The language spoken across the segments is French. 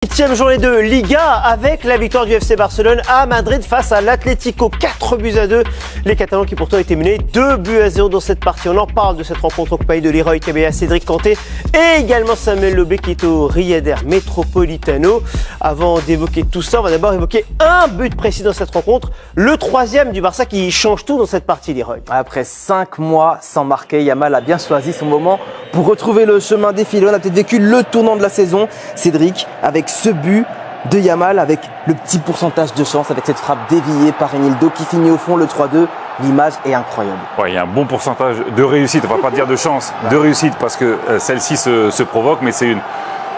8e journée de Liga avec la victoire du FC Barcelone à Madrid face à l'Atlético. 4-2. Les Catalans qui pourtant étaient menés 2-0 dans cette partie. On en parle de cette rencontre occupée de Leroy Cabella, Cédric Kanté et également Samuel Lobé qui est au Rieder Metropolitano. Avant d'évoquer tout ça, on va d'abord évoquer un but précis dans cette rencontre. Le 3e du Barça qui change tout dans cette partie, Leroy. Après 5 mois sans marquer, Yamal a bien choisi son moment pour retrouver le chemin défilé. On a peut-être vécu le tournant de la saison, Cédric, avec ce but de Yamal, avec le petit pourcentage de chance, avec cette frappe déviée par Renildo qui finit au fond le 3-2. L'image est incroyable. Ouais, il y a un bon pourcentage de réussite, on va pas dire de chance, de réussite parce que celle-ci se provoque, mais c'est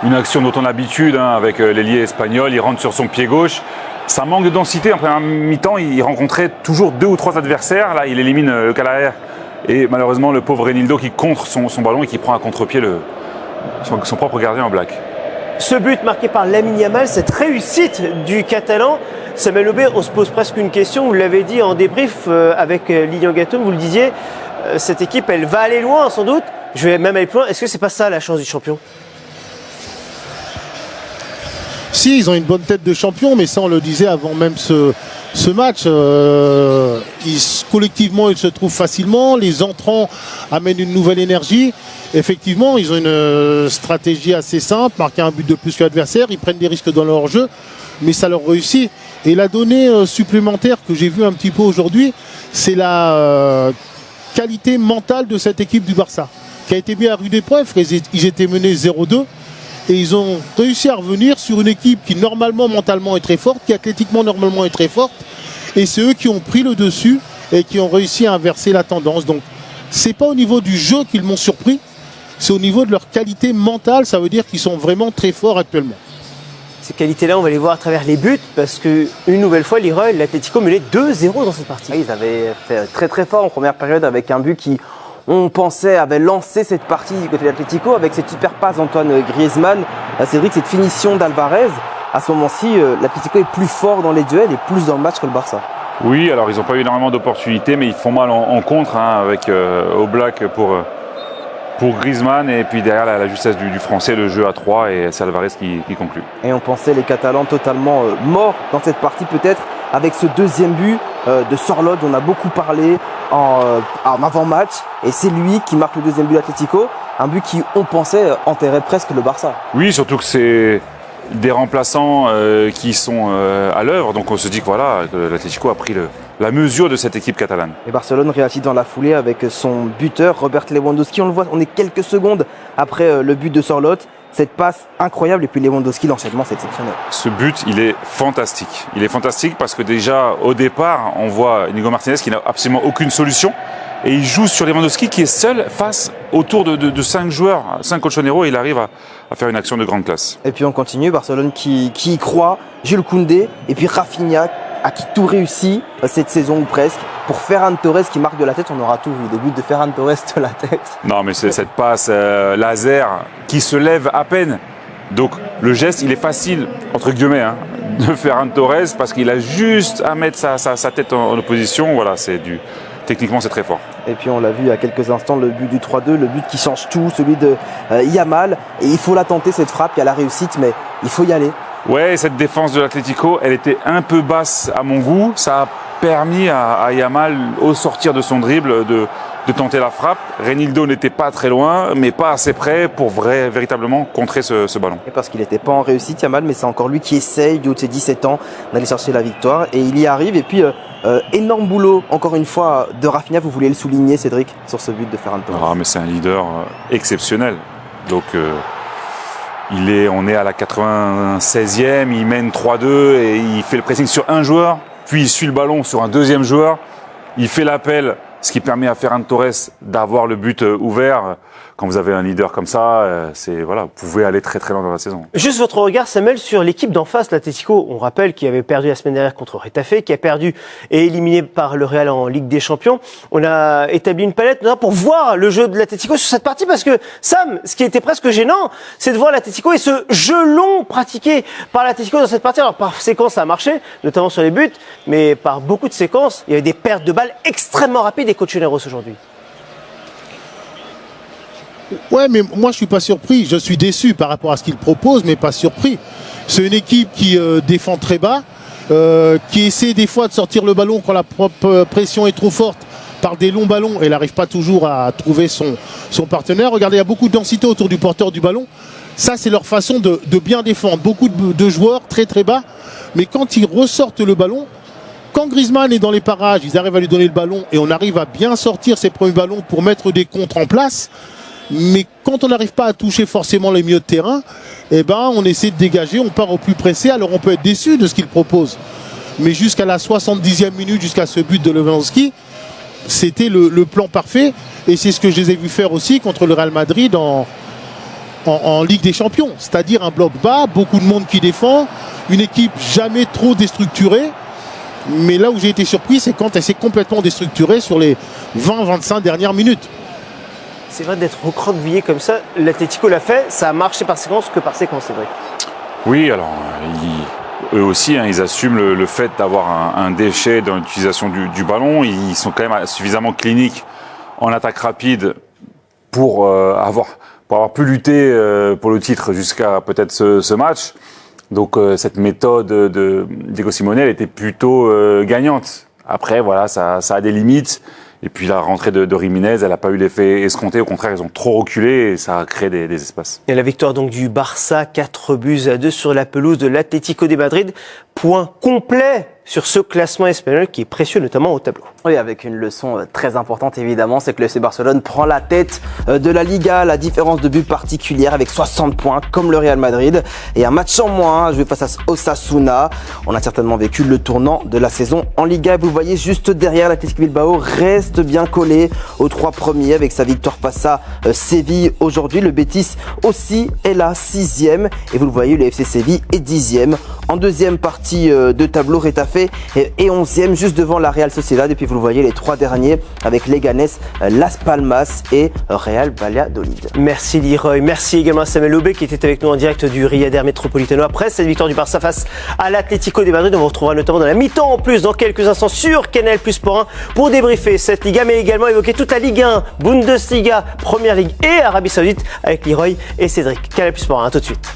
une action dont on a l'habitude avec l'ailier espagnol, il rentre sur son pied gauche. Ça manque de densité. En première mi-temps, il rencontrait toujours 2 ou 3 adversaires. Là, il élimine le Calaer et malheureusement le pauvre Renildo qui contre son ballon et qui prend à contre-pied son propre gardien en black. Ce but marqué par Lamine Yamal, cette réussite du Catalan, Samuel Lobé, on se pose presque une question, vous l'avez dit en débrief avec Lilian Gattum, vous le disiez, cette équipe elle va aller loin sans doute, je vais même aller plus loin, est-ce que c'est pas ça la chance du champion ? Si, ils ont une bonne tête de champion, mais ça on le disait avant même ce match, collectivement ils se trouvent facilement, les entrants amènent une nouvelle énergie. Effectivement, ils ont une stratégie assez simple, marquer un but de plus que l'adversaire, ils prennent des risques dans leur jeu, mais ça leur réussit. Et la donnée supplémentaire que j'ai vue un petit peu aujourd'hui, c'est la qualité mentale de cette équipe du Barça, qui a été bien à rude épreuve. Ils étaient menés 0-2 et ils ont réussi à revenir sur une équipe qui normalement mentalement est très forte, qui athlétiquement normalement est très forte, et c'est eux qui ont pris le dessus et qui ont réussi à inverser la tendance. Donc c'est pas au niveau du jeu qu'ils m'ont surpris, c'est au niveau de leur qualité mentale, ça veut dire qu'ils sont vraiment très forts actuellement. Ces qualités-là, on va les voir à travers les buts, parce qu'une nouvelle fois, Leroy, l'Atlético menait 2-0 dans cette partie. Oui, ils avaient fait très très fort en première période avec un but qui, on pensait, avait lancé cette partie du côté de l'Atlético avec cette super passe d'Antoine Griezmann. Cédric, cette finition d'Alvarez, à ce moment-ci, l'Atlético est plus fort dans les duels et plus dans le match que le Barça. Oui, alors ils n'ont pas eu énormément d'opportunités, mais ils font mal en contre avec Oblak pour Griezmann et puis derrière la justesse du français, le jeu à 3 et c'est Alvarez qui conclut. Et on pensait les Catalans totalement morts dans cette partie peut-être avec ce deuxième but de Sorloth, on a beaucoup parlé en avant-match et c'est lui qui marque le deuxième but d'Atlético, un but qui on pensait enterrait presque le Barça. Oui, surtout que c'est des remplaçants qui sont à l'œuvre, donc on se dit que voilà, l'Atlético a pris la mesure de cette équipe catalane. Et Barcelone réagit dans la foulée avec son buteur Robert Lewandowski, on le voit, on est quelques secondes après le but de Sorloth, cette passe incroyable et puis Lewandowski, l'enchaînement c'est exceptionnel. Ce but, il est fantastique. Il est fantastique parce que déjà au départ, on voit Inigo Martinez qui n'a absolument aucune solution et il joue sur Lewandowski qui est seul face autour de 5 joueurs, 5 colchoneros et il arrive à faire une action de grande classe. Et puis on continue, Barcelone qui y croit, Jules Koundé et puis Rafinha à qui tout réussit cette saison ou presque. Pour Ferran Torres qui marque de la tête, on aura tout vu, des buts de Ferran Torres de la tête. Non mais c'est cette passe laser qui se lève à peine. Donc le geste, il est facile, entre guillemets, de Ferran Torres parce qu'il a juste à mettre sa tête en opposition. Voilà, techniquement c'est très fort. Et puis on l'a vu il y a quelques instants, le but du 3-2, le but qui change tout, celui de Yamal. Et il faut la tenter cette frappe, il y a la réussite, mais il faut y aller. Ouais, cette défense de l'Atlético, elle était un peu basse à mon goût. Ça a permis à Yamal, au sortir de son dribble, de tenter la frappe. Renildo n'était pas très loin, mais pas assez près pour véritablement contrer ce ballon. Et parce qu'il n'était pas en réussite, Yamal, mais c'est encore lui qui essaye, du haut de ses 17 ans, d'aller chercher la victoire. Et il y arrive. Et puis, énorme boulot, encore une fois, de Rafinha. Vous voulez le souligner, Cédric, sur ce but de Ferran Torres. Ah, mais c'est un leader exceptionnel. Donc, on est à la 96e, il mène 3-2 et il fait le pressing sur un joueur, puis il suit le ballon sur un deuxième joueur, il fait l'appel, ce qui permet à Ferran Torres d'avoir le but ouvert. Quand vous avez un leader comme ça, vous pouvez aller très très loin dans la saison. Juste votre regard, Samuel, sur l'équipe d'en face, l'Atlético. On rappelle qu'il avait perdu la semaine dernière contre Retafe, qui a perdu et éliminé par le Real en Ligue des Champions. On a établi une palette pour voir le jeu de l'Atlético sur cette partie, parce que Sam, ce qui était presque gênant, c'est de voir l'Atlético et ce jeu long pratiqué par l'Atlético dans cette partie. Alors par séquence, ça a marché, notamment sur les buts, mais par beaucoup de séquences, il y avait des pertes de balles extrêmement rapides et colchoneros aujourd'hui. Ouais, mais moi je suis pas surpris. Je suis déçu par rapport à ce qu'il propose, mais pas surpris. C'est une équipe qui défend très bas, qui essaie des fois de sortir le ballon quand la pression est trop forte par des longs ballons. Elle n'arrive pas toujours à trouver son partenaire. Regardez, il y a beaucoup de densité autour du porteur du ballon. Ça, c'est leur façon de bien défendre. Beaucoup de joueurs très très bas, mais quand ils ressortent le ballon, quand Griezmann est dans les parages, ils arrivent à lui donner le ballon et on arrive à bien sortir ces premiers ballons pour mettre des contres en place. Mais quand on n'arrive pas à toucher forcément les milieux de terrain, eh ben, on essaie de dégager, on part au plus pressé. Alors on peut être déçu de ce qu'il propose. Mais jusqu'à la 70e minute, jusqu'à ce but de Lewandowski, c'était le plan parfait. Et c'est ce que je les ai vus faire aussi contre le Real Madrid en Ligue des Champions. C'est-à-dire un bloc bas, beaucoup de monde qui défend, une équipe jamais trop déstructurée. Mais là où j'ai été surpris, c'est quand elle s'est complètement déstructurée sur les 20-25 dernières minutes. C'est vrai d'être recroquevillé comme ça. L'Atlético l'a fait, ça a marché par séquence que par séquence, c'est vrai. Oui, alors eux aussi, hein, ils assument le fait d'avoir un déchet dans l'utilisation du ballon. Ils sont quand même suffisamment cliniques en attaque rapide pour avoir pu lutter pour le titre jusqu'à peut-être ce match. Donc cette méthode de Diego Simeone, elle était plutôt gagnante. Après, voilà, ça a des limites. Et puis la rentrée de Jiménez, elle n'a pas eu l'effet escompté. Au contraire, ils ont trop reculé et ça a créé des espaces. Et la victoire donc du Barça, 4-2 sur la pelouse de l'Atlético de Madrid. Point complet sur ce classement espagnol qui est précieux, notamment au tableau. Oui, avec une leçon très importante évidemment, c'est que le FC Barcelone prend la tête de la Liga, la différence de but particulière avec 60 points comme le Real Madrid et un match en moins joué face à Osasuna. On a certainement vécu le tournant de la saison en Liga. Vous le voyez juste derrière, l'Athletic Bilbao reste bien collé aux 3 premiers avec sa victoire face à Séville aujourd'hui. Le Betis aussi est là, 6e et vous le voyez, le FC Séville est 10e. En deuxième partie de tableau, Retafe est 11e juste devant la Real Sociedad. Et puis vous le voyez, les 3 derniers avec Leganés, Las Palmas et Real Valladolid. Merci Leroy, merci également à Samuel Aubé qui était avec nous en direct du Riader Metropolitano. Après cette victoire du Barça face à l'Atlético de Madrid, on vous retrouvera notamment dans la mi-temps en plus dans quelques instants sur Canal Plus Sport 1 pour débriefer cette Liga, mais également évoquer toute la Ligue 1, Bundesliga, Première Ligue et Arabie Saoudite avec Leroy et Cédric. Canal Plus Sport 1, à tout de suite.